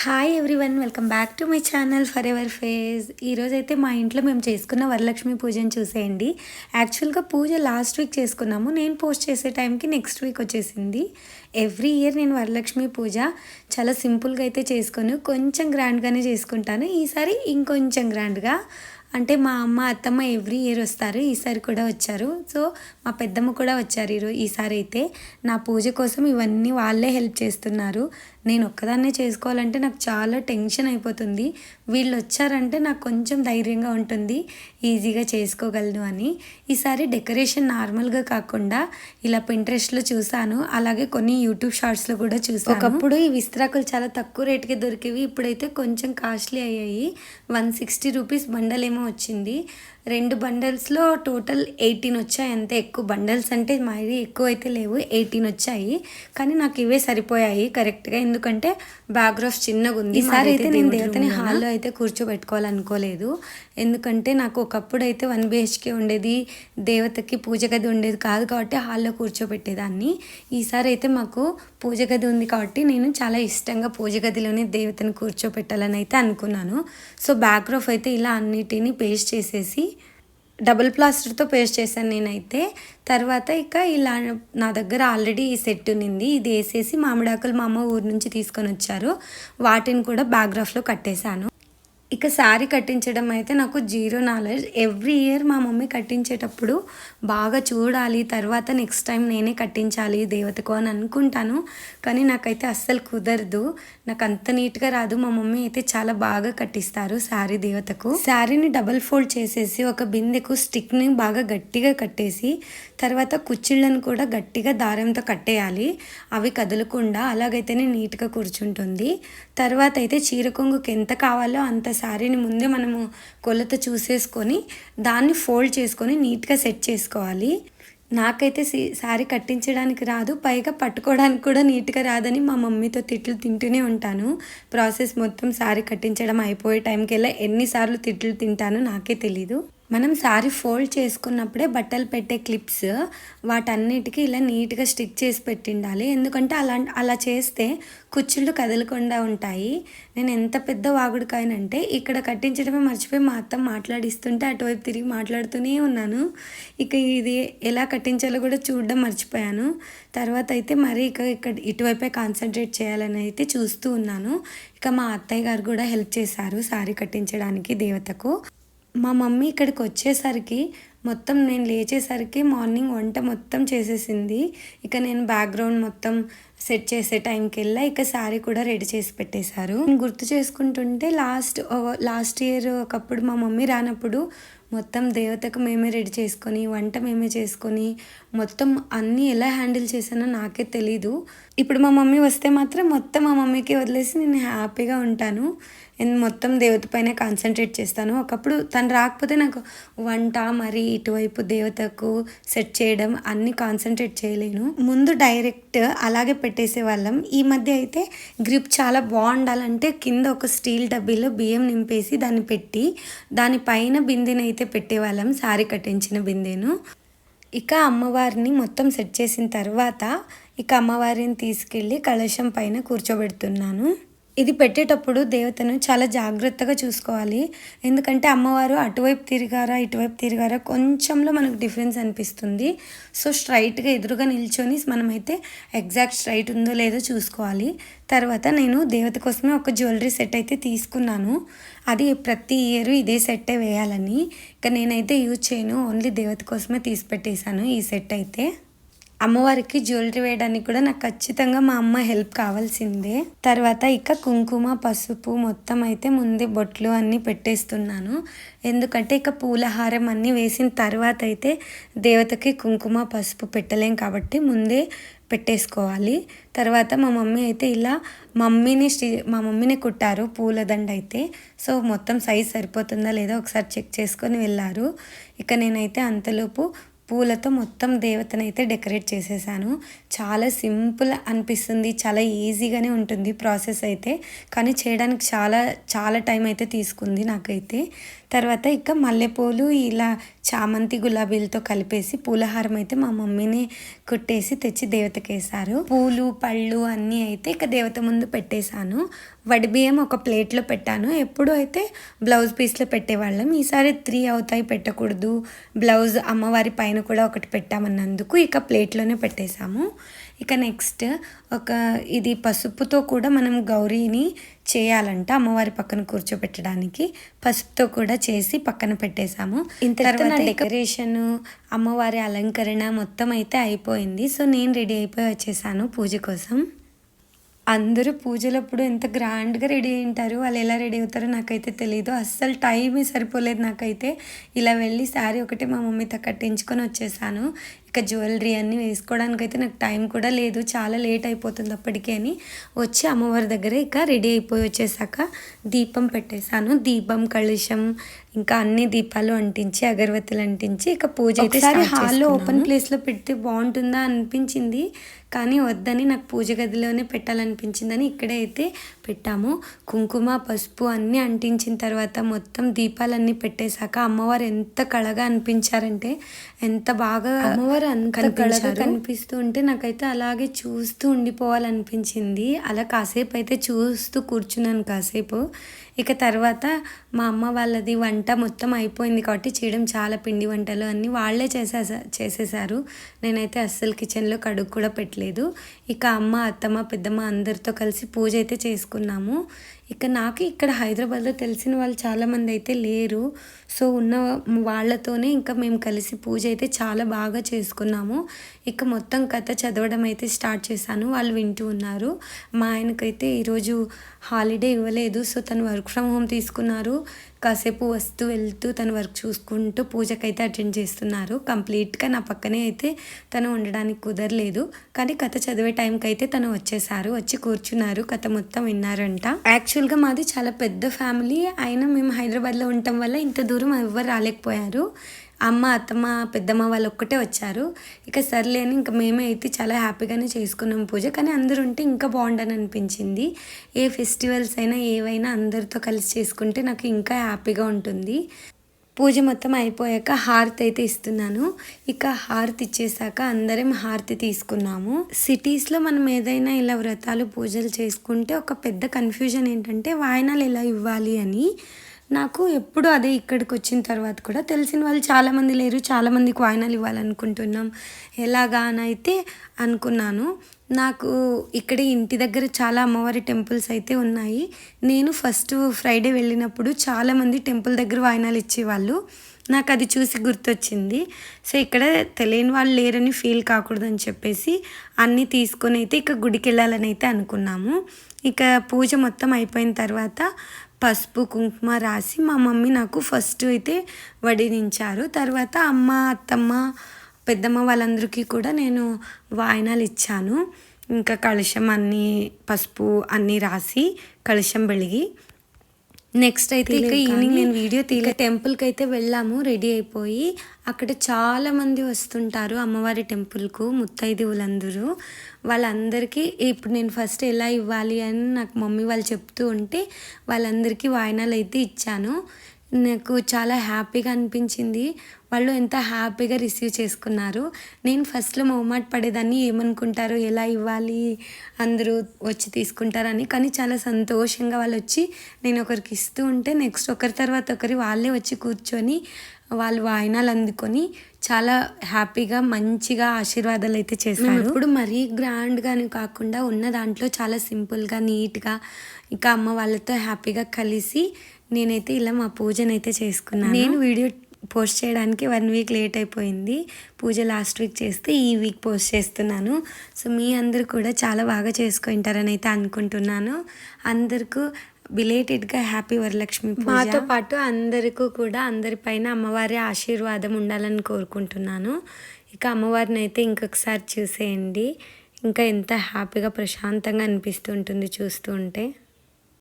Hi everyone, welcome back to my channel for ever phase. ఈరోజైతే మా ఇంట్లో మేము చేసుకున్న వరలక్ష్మి పూజను చూసేయండి. యాక్చువల్గా పూజ లాస్ట్ వీక్ చేసుకున్నాము. నేను పోస్ట్ చేసే టైంకి నెక్స్ట్ వీక్ వచ్చేసింది. ఎవ్రీ ఇయర్ నేను వరలక్ష్మి పూజ చాలా సింపుల్గా అయితే చేసుకోను, కొంచెం గ్రాండ్గానే చేసుకుంటాను. ఈసారి ఇంకొంచెం గ్రాండ్గా, అంటే మా అమ్మ అత్తమ్మ ఎవ్రీ ఇయర్ వస్తారు, ఈసారి కూడా వచ్చారు. సో మా పెద్దమ్మ కూడా వచ్చారు ఈసారి అయితే. నా పూజ కోసం ఇవన్నీ వాళ్ళే హెల్ప్ చేస్తున్నారు. నేను ఒక్కదాన్నే చేసుకోవాలంటే నాకు చాలా టెన్షన్ అయిపోతుంది. వీళ్ళు వచ్చారంటే నాకు కొంచెం ధైర్యంగా ఉంటుంది, ఈజీగా చేసుకోగలను అని. ఈసారి డెకరేషన్ నార్మల్గా కాకుండా ఇలా పింట్రెస్ట్లో చూసాను, అలాగే కొన్ని యూట్యూబ్ షార్ట్స్లో కూడా చూసాను. ఒకప్పుడు ఈ విస్తరాకులు చాలా తక్కువ రేటుకి దొరికేవి, ఇప్పుడైతే కొంచెం కాస్ట్లీ అయ్యాయి. 160 రూపీస్ బండల్ ఏమో వచ్చింది. 2 బండల్స్లో టోటల్ 18 వచ్చాయి అంతే. ఎక్కువ బండల్స్ అంటే మరి ఎక్కువ అయితే లేవు, 18 వచ్చాయి. కానీ నాకు ఇవే సరిపోయాయి కరెక్ట్గా, ఎందుకంటే బ్యాక్గ్రౌండ్ చిన్నగా ఉంది. ఈసారి అయితే నేను దేవతని హాల్లో అయితే కూర్చోబెట్టుకోవాలనుకోలేదు, ఎందుకంటే నాకు ఒకప్పుడు అయితే 1 BHK ఉండేది, దేవతకి పూజ గది ఉండేది కాదు కాబట్టి హాల్లో కూర్చోబెట్టేదాన్ని. ఈసారి అయితే మాకు పూజ గది ఉంది కాబట్టి నేను చాలా ఇష్టంగా పూజ గదిలోనే దేవతని కూర్చోబెట్టాలని అయితే అనుకున్నాను. సో బ్యాక్గ్రౌండ్ అయితే ఇలా అన్నిటినీ పేస్ట్ చేసేసి డబుల్ ప్లాస్టర్తో పేస్ట్ చేశాను నేనైతే. తర్వాత ఇక ఇలా నా దగ్గర ఆల్రెడీ ఈ సెట్ ఉన్నింది, ఇది వేసేసి మామిడాకులు మా అమ్మ ఊరు నుంచి తీసుకొని వచ్చారు, వాటిని కూడా బ్యాక్గ్రౌండ్లో కట్టేశాను. ఇక శారీ కట్టించడం అయితే నాకు జీరో నాలెడ్జ్. ఎవ్రీ ఇయర్ మా మమ్మీ కట్టించేటప్పుడు బాగా చూడాలి, తర్వాత నెక్స్ట్ టైం నేనే కట్టించాలి దేవతకు అని అనుకుంటాను, కానీ నాకైతే అస్సలు కుదరదు, నాకు అంత నీట్గా రాదు. మా మమ్మీ అయితే చాలా బాగా కట్టిస్తారు శారీ దేవతకు. శారీని డబల్ ఫోల్డ్ చేసేసి ఒక బిందెకు స్టిక్ని బాగా గట్టిగా కట్టేసి తర్వాత కుచ్చిళ్ళను కూడా గట్టిగా దారంతో కట్టేయాలి, అవి కదలకుండా, అలాగైతేనే నీట్గా కూర్చుంటుంది. తర్వాత అయితే చీర కొంగుకి ఎంత కావాలో అంత శారీని ముందే మనము కొలత చూసేసుకొని దాన్ని ఫోల్డ్ చేసుకొని నీట్గా సెట్ చేసుకోవాలి. నాకైతే శారీ కట్టించడానికి రాదు, పైగా పట్టుకోవడానికి కూడా నీట్గా రాదని మా మమ్మీతో తిట్లు తింటూనే ఉంటాను. ప్రాసెస్ మొత్తం శారీ కట్టించడం అయిపోయే టైంకి వెళ్ళా ఎన్నిసార్లు తిట్లు తింటానో నాకే తెలీదు. మనం శారీ ఫోల్డ్ చేసుకున్నప్పుడే బట్టలు పెట్టే క్లిప్స్ వాటన్నిటికీ ఇలా నీట్గా స్టిక్ చేసి పెట్టిండాలి, ఎందుకంటే అలా చేస్తే కుచ్చుళ్ళు కదలకుండా ఉంటాయి. నేను ఎంత పెద్ద వాగుడుకాయనంటే ఇక్కడ కట్టించడమే మర్చిపోయి మా అత్త మాట్లాడిస్తుంటే అటువైపు తిరిగి మాట్లాడుతూనే ఉన్నాను. ఇక ఇది ఎలా కట్టించాలో కూడా చూడడం మర్చిపోయాను. తర్వాత అయితే మరి ఇక్కడ ఇటువైపే కాన్సన్ట్రేట్ చేయాలని అయితే చూస్తూ ఉన్నాను. ఇక మా అత్తయ్య గారు కూడా హెల్ప్ చేశారు శారీ కట్టించడానికి దేవతకు. మా మమ్మీ ఇక్కడికి వచ్చేసరికి మొత్తం నేను లేచేసరికి మార్నింగ్ వంట మొత్తం చేసేసింది. ఇక నేను బ్యాక్గ్రౌండ్ మొత్తం సెట్ చేసే టైంకి వెళ్ళా, ఇక శారీ కూడా రెడీ చేసి పెట్టేశారు. నేను గుర్తు చేసుకుంటుంటే లాస్ట్ ఇయర్ ఒకప్పుడు మా మమ్మీ రానప్పుడు మొత్తం దేవతకు మేమే రెడీ చేసుకొని వంట మేమే చేసుకొని మొత్తం అన్నీ ఎలా హ్యాండిల్ చేశానో నాకే తెలీదు. ఇప్పుడు మా మమ్మీ వస్తే మాత్రం మొత్తం మా మమ్మీకి వదిలేసి నేను హ్యాపీగా ఉంటాను, మొత్తం దేవత పైన కాన్సన్ట్రేట్ చేస్తాను. ఒకప్పుడు తను రాకపోతే నాకు వంట మరి ఇటువైపు దేవతకు సెట్ చేయడం అన్నీ కాన్సన్ట్రేట్ చేయలేను. ముందు డైరెక్ట్ అలాగే పెట్టేసేవాళ్ళం, ఈ మధ్య అయితే గ్రిప్ చాలా బాగుండాలంటే కింద ఒక స్టీల్ డబ్బీలో బియ్యం నింపేసి దాన్ని పెట్టి దానిపైన బిందెని అయితే పెట్టేవాళ్ళం, శారీ కట్టించిన బిందెను. ఇక అమ్మవారిని మొత్తం సెట్ చేసిన తర్వాత ఇక అమ్మవారిని తీసుకెళ్ళి కలశం పైన కూర్చోబెడుతున్నాను. ఇది పెట్టేటప్పుడు దేవతను చాలా జాగ్రత్తగా చూసుకోవాలి, ఎందుకంటే అమ్మవారు అటువైపు తిరిగారా ఇటువైపు తిరిగారా కొంచెంలో మనకు డిఫరెన్స్ అనిపిస్తుంది. సో స్ట్రైట్గా ఎదురుగా నిల్చొని మనమైతే ఎగ్జాక్ట్ స్ట్రైట్ ఉందో లేదో చూసుకోవాలి. తర్వాత నేను దేవత కోసమే ఒక జ్యువెలరీ సెట్ అయితే తీసుకున్నాను, అది ప్రతి ఇయర్ ఇదే సెట్టే వేయాలని. ఇక నేనైతే యూజ్ చేయను, ఓన్లీ దేవత కోసమే తీసి పెట్టేశాను ఈ సెట్ అయితే. అమ్మవారికి జ్యువెలరీ వేయడానికి కూడా నాకు ఖచ్చితంగా మా అమ్మ హెల్ప్ కావాల్సిందే. తర్వాత ఇక కుంకుమ పసుపు మొత్తం అయితే ముందే బొట్లు అన్నీ పెట్టేస్తున్నాను, ఎందుకంటే ఇక పూలహారం అన్నీ వేసిన తర్వాత అయితే దేవతకి కుంకుమ పసుపు పెట్టలేం కాబట్టి ముందే పెట్టేసుకోవాలి. తర్వాత మా మమ్మీ అయితే ఇలా మా మమ్మీనే కుట్టారు పూలదండ అయితే. సో మొత్తం సైజ్ సరిపోతుందా లేదా ఒకసారి చెక్ చేసుకొని వెళ్ళారు. ఇక నేనైతే అంతలోపు పూలతో మొత్తం దేవతనైతే డెకరేట్ చేసేసాను. చాలా సింపుల్ అనిపిస్తుంది, చాలా ఈజీగానే ఉంటుంది ప్రాసెస్ అయితే, కానీ చేయడానికి చాలా చాలా టైం అయితే తీసుకుంది నాకైతే. తర్వాత ఇక మల్లెపూలు ఇలా చామంతి గులాబీలతో కలిపేసి పూలహారం అయితే మా మమ్మీని కుట్టేసి తెచ్చి దేవతకి వేశారు. పూలు పళ్ళు అన్నీ అయితే ఇక దేవత ముందు పెట్టేశాను. వడిబియ్యం ఒక ప్లేట్లో పెట్టాను. ఎప్పుడు అయితే బ్లౌజ్ పీస్లో పెట్టేవాళ్ళం. ఈసారి 3 అవుతాయి పెట్టకూడదు, బ్లౌజ్ అమ్మవారి పైన కూడా ఒకటి పెట్టామన్నందుకు ఇక ప్లేట్లోనే పెట్టేశాము. ఇక నెక్స్ట్ ఇది పసుపుతో కూడా మనం గౌరీని చేయాలంట, అమ్మవారి పక్కన కూర్చోబెట్టడానికి పసుపుతో కూడా చేసి పక్కన పెట్టేశాము. తర్వాత డెకరేషన్, అమ్మవారి అలంకరణ మొత్తం అయితే అయిపోయింది. సో నేను రెడీ అయిపోయి వచ్చేసాను పూజ కోసం. అందరూ పూజలప్పుడు ఎంత గ్రాండ్గా రెడీ అయింటారు, వాళ్ళు ఎలా రెడీ అవుతారో నాకైతే తెలీదు. అస్సలు టైమే సరిపోలేదు నాకైతే. ఇలా వెళ్ళి శారీ ఒకటి మా మమ్మీతో కట్టించుకొని వచ్చేసాను. ఇక జ్యువెలరీ అన్నీ వేసుకోవడానికైతే నాకు టైం కూడా లేదు, చాలా లేట్ అయిపోతుంది అప్పటికే అని వచ్చి అమ్మవారి దగ్గర ఇక రెడీ అయిపోయి వచ్చేసాక దీపం పెట్టేశాను. దీపం, కలుషం, ఇంకా అన్ని దీపాలు అంటించి అగరబత్తులు అంటించి ఇక పూజ అయితే హాల్లో ఓపెన్ ప్లేస్లో పెడితే బాగుంటుందా అనిపించింది, కానీ వద్దని నాకు పూజ గదిలోనే పెట్టాలనిపించిందని ఇక్కడే అయితే పెట్టాము. కుంకుమ, పసుపు అన్నీ అంటించిన తర్వాత మొత్తం దీపాలన్నీ పెట్టేశాక అమ్మవారు ఎంత కళగా అనిపించారంటే, ఎంత బాగా అమ్మవారు అంత కళగా కనిపిస్తూ ఉంటే నాకైతే అలాగే చూస్తూ ఉండిపోవాలనిపించింది. అలా కాసేపు అయితే చూస్తూ కూర్చున్నాను కాసేపు. ఇక తర్వాత మా అమ్మ వాళ్ళది వంట మొత్తం అయిపోయింది కాబట్టి చేయడం, చాలా పిండి వంటలు అన్నీ వాళ్ళే చేసేసారు. నేనైతే అస్సలు కిచెన్లో కడుగు కూడా పెట్టలేదు. ఇక అమ్మ, అత్తమ్మ, పెద్దమ్మ అందరితో కలిసి పూజ అయితే చేసుకున్నాము. ఇక నాకు ఇక్కడ హైదరాబాద్లో తెలిసిన వాళ్ళు చాలామంది అయితే లేరు. సో ఉన్న వాళ్ళతోనే ఇంకా మేము కలిసి పూజ అయితే చాలా బాగా చేసుకున్నాము. ఇక మొత్తం కథ చదవడం అయితే స్టార్ట్ చేశాను, వాళ్ళు వింటూ ఉన్నారు. మా ఆయనకైతే ఈరోజు హాలిడే ఇవ్వలేదు. సో తను వర్క్ ఫ్రమ్ హోమ్ తీసుకున్నారు. కాసేపు వస్తూ వెళ్తూ తను వర్క్ చూసుకుంటూ పూజకైతే అటెండ్ చేస్తున్నారు. కంప్లీట్గా నా పక్కనే అయితే తను ఉండడానికి కుదరలేదు, కానీ కథ చదివే టైంకి అయితే తను వచ్చి కూర్చున్నారు, కథ మొత్తం విన్నారంట. యాక్చువల్గా మాది చాలా పెద్ద ఫ్యామిలీ, అయినా మేము హైదరాబాద్లో ఉండటం వల్ల ఇంత దూరం ఎవ్వరు రాలేకపోయారు. అమ్మ, అత్తమ్మ, పెద్దమ్మ వాళ్ళు ఒక్కటే వచ్చారు. ఇక సర్లే అని ఇంకా మేమే అయితే చాలా హ్యాపీగానే చేసుకున్నాం పూజ. కానీ అందరూ ఉంటే ఇంకా బాగుండని అనిపించింది. ఏ ఫెస్టివల్స్ అయినా ఏవైనా అందరితో కలిసి చేసుకుంటే నాకు ఇంకా హ్యాపీగా ఉంటుంది. పూజ మొత్తం అయిపోయాక హారతి అయితే ఇస్తున్నాను. ఇక హారతి ఇచ్చేసాక అందరం హారతి తీసుకున్నాము. సిటీస్లో మనం ఏదైనా ఇలా వ్రతాలు, పూజలు చేసుకుంటే ఒక పెద్ద కన్ఫ్యూజన్ ఏంటంటే వాయినాలు ఎలా ఇవ్వాలి అని. నాకు ఎప్పుడు అదే ఇక్కడికి వచ్చిన తర్వాత కూడా తెలిసిన వాళ్ళు చాలామంది లేరు, చాలామందికి వాయినాలు ఇవ్వాలనుకుంటున్నాం, ఎలాగా అని అయితే అనుకున్నాను. నాకు ఇక్కడ ఇంటి దగ్గర చాలా అమ్మవారి టెంపుల్స్ అయితే ఉన్నాయి. నేను ఫస్ట్ ఫ్రైడే వెళ్ళినప్పుడు చాలామంది టెంపుల్ దగ్గర వాయినాలు ఇచ్చేవాళ్ళు. నాకు అది చూసి గుర్తొచ్చింది. సో ఇక్కడ తెలియని వాళ్ళు లేరని ఫీల్ కాకూడదని చెప్పేసి అన్నీ తీసుకొని అయితే ఇక గుడికి వెళ్ళాలని అయితే అనుకున్నాము. ఇక పూజ మొత్తం అయిపోయిన తర్వాత పసుపు, కుంకుమ రాసి మా మమ్మీ నాకు ఫస్ట్ అయితే వడినించారు. తర్వాత అమ్మ, అత్తమ్మ, పెద్దమ్మ వాళ్ళందరికీ కూడా నేను వాయినాలు ఇచ్చాను. ఇంకా కలశం అన్నీ పసుపు అన్నీ రాసి కలశం వెలిగి నెక్స్ట్ అయితే ఇక ఈవినింగ్ నేను వీడియో టెంపుల్కి అయితే వెళ్ళాము రెడీ అయిపోయి. అక్కడ చాలామంది వస్తుంటారు అమ్మవారి టెంపుల్కు, ముత్తైదువులందరూ. వాళ్ళందరికీ ఇప్పుడు నేను ఫస్ట్ ఎలా ఇవ్వాలి అని నాకు మమ్మీ వాళ్ళు చెప్తూ ఉంటే వాళ్ళందరికీ వాయినాలు అయితే ఇచ్చాను. నాకు చాలా హ్యాపీగా అనిపించింది. వాళ్ళు ఎంత హ్యాపీగా రిసీవ్ చేసుకున్నారు. నేను ఫస్ట్లో మొహమాట పడేదాన్ని, ఏమనుకుంటారు, ఎలా ఇవ్వాలి, అందరూ వచ్చి తీసుకుంటారని. కానీ చాలా సంతోషంగా వాళ్ళు వచ్చి నేను ఒకరికి ఇస్తూ ఉంటే నెక్స్ట్ ఒకరి తర్వాత ఒకరి వాళ్ళే వచ్చి కూర్చొని వాళ్ళు వాయినాలు అందుకొని చాలా హ్యాపీగా మంచిగా ఆశీర్వాదాలు అయితే చేశారు. ఇప్పుడు మరీ గ్రాండ్గాని కాకుండా ఉన్న దాంట్లో చాలా సింపుల్గా, నీట్గా ఇంకా అమ్మ వాళ్ళతో హ్యాపీగా కలిసి నేనైతే ఇలా మా పూజనైతే చేసుకున్నాను. నేను వీడియో పోస్ట్ చేయడానికి 1 వీక్ లేట్ అయిపోయింది. పూజ లాస్ట్ వీక్ చేస్తే ఈ వీక్ పోస్ట్ చేస్తున్నాను. సో మీ అందరూ కూడా చాలా బాగా చేసుకుంటారని అయితే అనుకుంటున్నాను. అందరికీ బిలేటెడ్గా హ్యాపీ వరలక్ష్మి పూజ. మాతో పాటు అందరికీ కూడా అందరిపైన అమ్మవారి ఆశీర్వాదం ఉండాలని కోరుకుంటున్నాను. ఇక అమ్మవారిని అయితే ఇంకొకసారి చూసేయండి. ఇంకా ఎంత హ్యాపీగా ప్రశాంతంగా అనిపిస్తూ ఉంటుంది చూస్తూ ఉంటే.